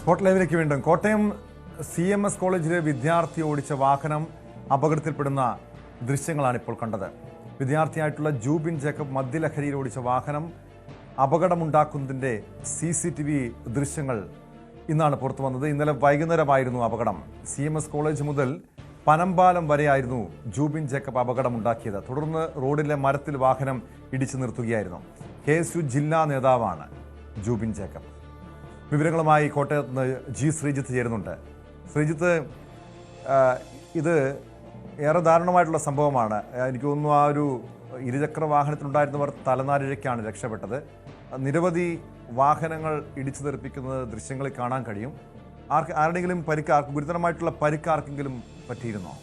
Spot ലൈവിലേക്ക് വീണ്ടും. Kottayam CMS കോളേജിലെ വിദ്യാർത്ഥി ഓടിച്ച വാഹനം അപകടത്തിൽപ്പെടുന്ന ദൃശ്യങ്ങളാണ് ഇപ്പോൾ കണ്ടത്. വിദ്യാർത്ഥിയായിട്ടുള്ള ജൂബിൻ ജേക്കബ് മദ്യലഹരിയിൽ ഓടിച്ച വാഹനം അപകടമുണ്ടാക്കുന്നതിൻ്റെ CCTV ദൃശ്യങ്ങൾ ഇന്നാണ് പുറത്തു വന്നത്. ഇന്നലെ വൈകുന്നേരമായിരുന്നു അപകടം. CMS കോളേജ് മുതൽ പനമ്പാലം വരെയായിരുന്നു ജൂബിൻ ജേക്കബ് അപകടമുണ്ടാക്കിയത്. തുടർന്ന് റോഡിലെ മരത്തിൽ വാഹനം ഇടിച്ചു നിർത്തുകയായിരുന്നു. KSU ജില്ലാ നേതാവാണ് ജൂബിൻ ജേക്കബ്. വിവരങ്ങളുമായി കോട്ടയത്ത് നിന്ന് G ശ്രീജിത്ത് ചേരുന്നുണ്ട്. ശ്രീജിത്ത്, ഇത് ഏറെ ദാരുണമായിട്ടുള്ള സംഭവമാണ്. എനിക്ക് തോന്നുന്നു ആ ഒരു ഇരുചക്ര വാഹനത്തിലുണ്ടായിരുന്നവർ തലനാരിഴയ്ക്കാണ് രക്ഷപ്പെട്ടത്. നിരവധി വാഹനങ്ങൾ ഇടിച്ചു തെറിപ്പിക്കുന്നത് ദൃശ്യങ്ങളിൽ കാണാൻ കഴിയും. ആരുടെങ്കിലും ഗുരുതരമായിട്ടുള്ള പരിക്ക് ആർക്കെങ്കിലും പറ്റിയിരുന്നോ?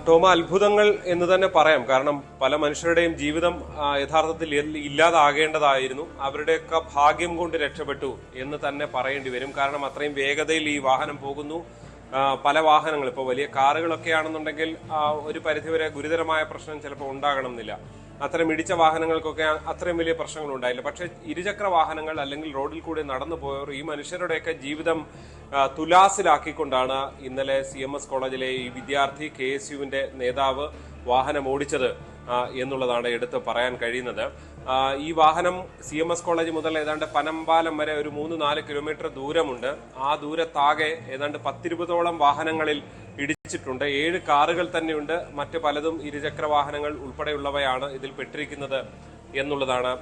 ടോമ, അത്ഭുതങ്ങൾ എന്ന് തന്നെ പറയാം. കാരണം പല മനുഷ്യരുടെയും ജീവിതം യഥാർത്ഥത്തിൽ ഇല്ലാതാകേണ്ടതായിരുന്നു. അവരുടെയൊക്കെ ഭാഗ്യം കൊണ്ട് രക്ഷപ്പെട്ടു എന്ന് തന്നെ പറയേണ്ടി വരും. കാരണം അത്രയും വേഗതയിൽ ഈ വാഹനം പോകുന്നു. പല വാഹനങ്ങൾ, ഇപ്പോൾ വലിയ കാറുകളൊക്കെ ആണെന്നുണ്ടെങ്കിൽ ഒരു പരിധിവരെ ഗുരുതരമായ പ്രശ്നം ചിലപ്പോൾ ഉണ്ടാകണമെന്നില്ല. അത്തരം ഇടിച്ച വാഹനങ്ങൾക്കൊക്കെ അത്രയും വലിയ പ്രശ്നങ്ങൾ ഉണ്ടായില്ല. പക്ഷെ ഇരുചക്ര വാഹനങ്ങൾ അല്ലെങ്കിൽ റോഡിൽ കൂടി നടന്നു പോയവർ ഈ മനുഷ്യരുടെയൊക്കെ ജീവിതം തുലാസിലാക്കിക്കൊണ്ടാണ് ഇന്നലെ CMS കോളേജിലെ ഈ വിദ്യാർത്ഥി KSUവിന്റെ നേതാവ് വാഹനം ഓടിച്ചത് എന്നുള്ളതാണ് എടുത്ത് പറയാൻ കഴിയുന്നത്. ഈ വാഹനം CMS കോളേജ് മുതൽ ഏതാണ്ട് പനമ്പാലം വരെ ഒരു 3-4 കിലോമീറ്റർ ദൂരമുണ്ട്. ആ ദൂരത്താകെ ഏതാണ്ട് 10-20ഓളം വാഹനങ്ങളിൽ ഇടിച്ചിട്ടുണ്ട്. 7 കാറുകൾ തന്നെയുണ്ട്. മറ്റ് പലതും ഇരുചക്ര വാഹനങ്ങൾ ഉൾപ്പെടെയുള്ളവയാണ് ഇതിൽ പെട്ടിരിക്കുന്നത് എന്നുള്ളതാണ്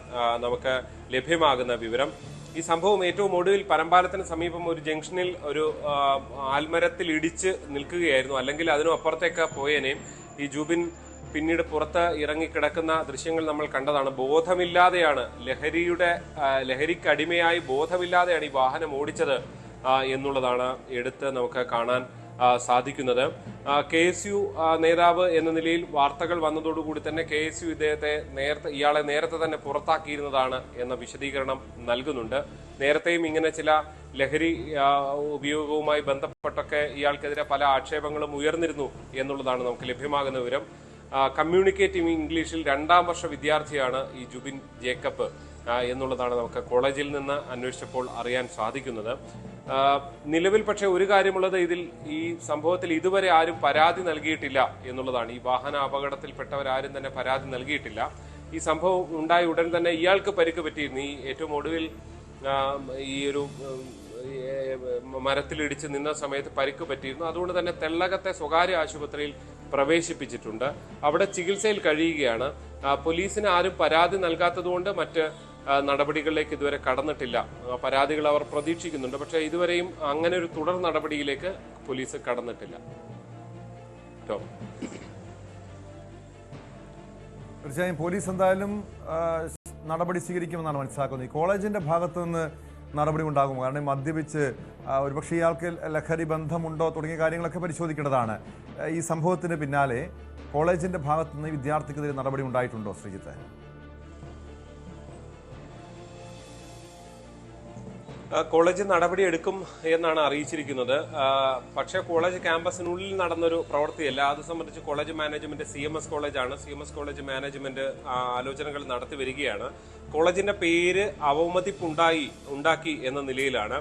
നമുക്ക് ലഭ്യമാകുന്ന വിവരം. ഈ സംഭവം ഏറ്റവും ഒടുവിൽ പനമ്പാലത്തിന് സമീപം ഒരു ജംഗ്ഷനിൽ ഒരു ആൽമരത്തിൽ ഇടിച്ച് നിൽക്കുകയായിരുന്നു. അല്ലെങ്കിൽ അതിനും അപ്പുറത്തേക്ക് പോയേനെയും. ഈ ജൂബിൻ പിന്നീട് പുറത്ത് ഇറങ്ങിക്കിടക്കുന്ന ദൃശ്യങ്ങൾ നമ്മൾ കണ്ടതാണ്. ബോധമില്ലാതെയാണ്, ലഹരിക്കടിമയായി ബോധമില്ലാതെയാണ് ഈ വാഹനം ഓടിച്ചത് എന്നുള്ളതാണ് എടുത്ത് നമുക്ക് കാണാൻ സാധിക്കുന്നത്. KSU നേതാവ് എന്ന നിലയിൽ വാർത്തകൾ വന്നതോടുകൂടി തന്നെ KSU ഇയാളെ നേരത്തെ തന്നെ പുറത്താക്കിയിരുന്നതാണ് എന്ന വിശദീകരണം നൽകുന്നുണ്ട്. നേരത്തെയും ഇങ്ങനെ ചില ലഹരി ഉപയോഗവുമായി ബന്ധപ്പെട്ടൊക്കെ ഇയാൾക്കെതിരെ പല ആക്ഷേപങ്ങളും ഉയർന്നിരുന്നു എന്നുള്ളതാണ് നമുക്ക് ലഭ്യമാകുന്ന വിവരം. കമ്മ്യൂണിക്കേറ്റീവ് ഇംഗ്ലീഷിൽ 2ാം വർഷ വിദ്യാർത്ഥിയാണ് ഈ ജുബിൻ ജേക്കബ് എന്നുള്ളതാണ് നമുക്ക് കോളേജിൽ നിന്ന് അന്വേഷിച്ചപ്പോൾ അറിയാൻ സാധിക്കുന്നത്. നിലവിൽ പക്ഷേ ഒരു കാര്യമുള്ളത്, ഈ സംഭവത്തിൽ ഇതുവരെ ആരും പരാതി നൽകിയിട്ടില്ല എന്നുള്ളതാണ്. ഈ വാഹന അപകടത്തിൽപ്പെട്ടവരാരും തന്നെ പരാതി നൽകിയിട്ടില്ല. ഈ സംഭവം ഉണ്ടായ ഉടൻ തന്നെ ഇയാൾക്ക് പരിക്ക് പറ്റിയിരുന്നു. ഈ ഏറ്റവും ഒടുവിൽ ഈ ഒരു മരത്തിലിടിച്ച് നിന്ന സമയത്ത് പരിക്ക് പറ്റിയിരുന്നു. അതുകൊണ്ട് തന്നെ തെള്ളകത്തെ സ്വകാര്യ ആശുപത്രിയിൽ പ്രവേശിപ്പിച്ചിട്ടുണ്ട്. അവിടെ ചികിത്സയിൽ കഴിയുകയാണ്. പോലീസിന് ആരും പരാതി നൽകാത്തതുകൊണ്ട് മറ്റ് നടപടികളിലേക്ക് ഇതുവരെ കടന്നിട്ടില്ല. പരാതികൾ അവർ പ്രതീക്ഷിക്കുന്നുണ്ട്. പക്ഷേ ഇതുവരെയും അങ്ങനെ ഒരു തുടർ നടപടിയിലേക്ക് പോലീസ് കടന്നിട്ടില്ല. തീർച്ചയായും പോലീസ് എന്തായാലും നടപടി സ്വീകരിക്കുമെന്നാണ് മനസ്സിലാക്കുന്നത്. ഈ കോളേജിന്റെ ഭാഗത്തു നിന്ന് നടപടി ഉണ്ടാകും. കാരണം മദ്യപിച്ച് ഒരുപക്ഷെ ഇയാൾക്ക് ലഹരി ബന്ധമുണ്ടോ തുടങ്ങിയ കാര്യങ്ങളൊക്കെ പരിശോധിക്കേണ്ടതാണ്. ഈ സംഭവത്തിന് പിന്നാലെ കോളേജിന്റെ ഭാഗത്തു നിന്ന് വിദ്യാർത്ഥിക്കെതിരെ നടപടി ഉണ്ടായിട്ടുണ്ടോ ശ്രീജിത്ത്? കോളേജ് നടപടി എടുക്കും എന്നാണ് അറിയിച്ചിരിക്കുന്നത്. പക്ഷേ കോളേജ് ക്യാമ്പസിനുള്ളിൽ നടന്നൊരു പ്രവൃത്തിയല്ല. അത് സംബന്ധിച്ച് കോളേജ് മാനേജ്മെന്റ് CMS കോളേജാണ്. CMS കോളേജ് മാനേജ്മെന്റ് ആലോചനകൾ നടത്തി വരികയാണ്. കോളേജിന്റെ പേര് ഉണ്ടാക്കി എന്ന നിലയിലാണ്.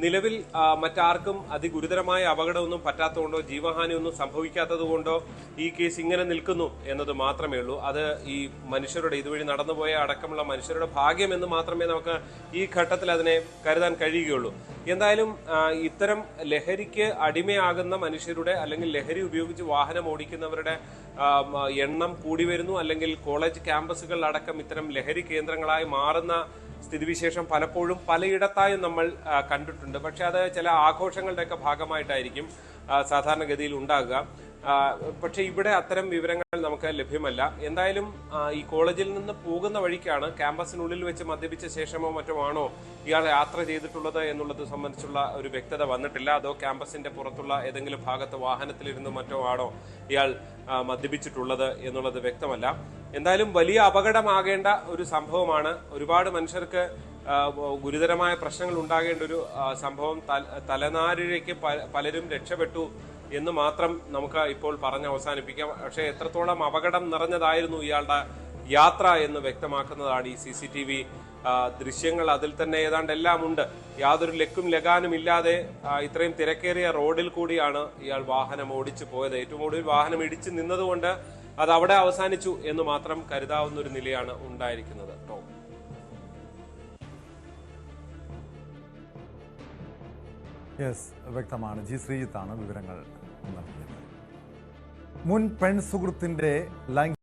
നിലവിൽ മറ്റാർക്കും അതിഗുരുതരമായ അപകടമൊന്നും പറ്റാത്തതുകൊണ്ടോ ജീവഹാനിയൊന്നും സംഭവിക്കാത്തത് കൊണ്ടോ ഈ കേസ് ഇങ്ങനെ നിൽക്കുന്നു എന്നത് മാത്രമേ ഉള്ളൂ. അത് ഈ മനുഷ്യരുടെ ഇതുവഴി നടന്നുപോയ അടക്കമുള്ള മനുഷ്യരുടെ ഭാഗ്യം എന്ന് മാത്രമേ നമുക്ക് ഈ ഘട്ടത്തിൽ അതിനെ കരുതാൻ കഴിയുകയുള്ളൂ. എന്തായാലും ഇത്തരം ലഹരിക്ക് അടിമയാകുന്ന മനുഷ്യരുടെ അല്ലെങ്കിൽ ലഹരി ഉപയോഗിച്ച് വാഹനം ഓടിക്കുന്നവരുടെ എണ്ണം കൂടി വരുന്നു. അല്ലെങ്കിൽ കോളേജ് ക്യാമ്പസുകളിലടക്കം ഇത്തരം ലഹരി കേന്ദ്രങ്ങളായി മാറുന്ന സ്ഥിതിവിശേഷം പലപ്പോഴും പലയിടത്തായും നമ്മൾ കണ്ടിട്ടുണ്ട്. പക്ഷെ അത് ചില ആഘോഷങ്ങളുടെയൊക്കെ ഭാഗമായിട്ടായിരിക്കും സാധാരണഗതിയിൽ ഉണ്ടാകുക. പക്ഷെ ഇവിടെ അത്തരം വിവരങ്ങൾ നമുക്ക് ലഭ്യമല്ല. എന്തായാലും ഈ കോളേജിൽ നിന്ന് പോകുന്ന വഴിക്കാണ്, ക്യാമ്പസിനുള്ളിൽ വെച്ച് മദ്യപിച്ച ശേഷമോ മറ്റോ ആണോ ഇയാൾ യാത്ര ചെയ്തിട്ടുള്ളത് എന്നുള്ളത് സംബന്ധിച്ചുള്ള ഒരു വ്യക്തത വന്നിട്ടില്ല. അതോ ക്യാമ്പസിന്റെ പുറത്തുള്ള ഏതെങ്കിലും ഭാഗത്ത് വാഹനത്തിലിരുന്ന് മറ്റോ ആണോ ഇയാൾ മദ്യപിച്ചിട്ടുള്ളത് എന്നുള്ളത് വ്യക്തമല്ല. എന്തായാലും വലിയ അപകടമാകേണ്ട ഒരു സംഭവമാണ്. ഒരുപാട് മനുഷ്യർക്ക് ഗുരുതരമായ പ്രശ്നങ്ങൾ ഉണ്ടാകേണ്ട ഒരു സംഭവം. തലനാരിഴയ്ക്ക് പലരും രക്ഷപ്പെട്ടു എന്ന് മാത്രം നമുക്ക് ഇപ്പോൾ പറഞ്ഞ് അവസാനിപ്പിക്കാം. പക്ഷേ എത്രത്തോളം അപകടം നിറഞ്ഞതായിരുന്നു ഇയാളുടെ യാത്ര എന്ന് വ്യക്തമാക്കുന്നതാണ് ഈ CCTV ദൃശ്യങ്ങൾ. അതിൽ തന്നെ ഏതാണ്ട് എല്ലാം ഉണ്ട്. യാതൊരു ലക്കും ലഗാനും ഇല്ലാതെ ഇത്രയും തിരക്കേറിയ റോഡിൽ കൂടിയാണ് ഇയാൾ വാഹനം ഓടിച്ചു പോയത്. ഏറ്റവും ഒടുവിൽ വാഹനം ഇടിച്ചു നിന്നതുകൊണ്ട് അത് അവിടെ അവസാനിച്ചു എന്ന് മാത്രം കരുതാവുന്ന ഒരു നിലയാണ് ഉണ്ടായിരിക്കുന്നത്. ടോം, യെസ്, വ്യക്തമാണ്. ജി ശ്രീജിത്താണ് വിവരങ്ങൾ നൽകിയത്. മുൻ പെൺ സുഹൃത്തിന്റെ ലൈംഗിക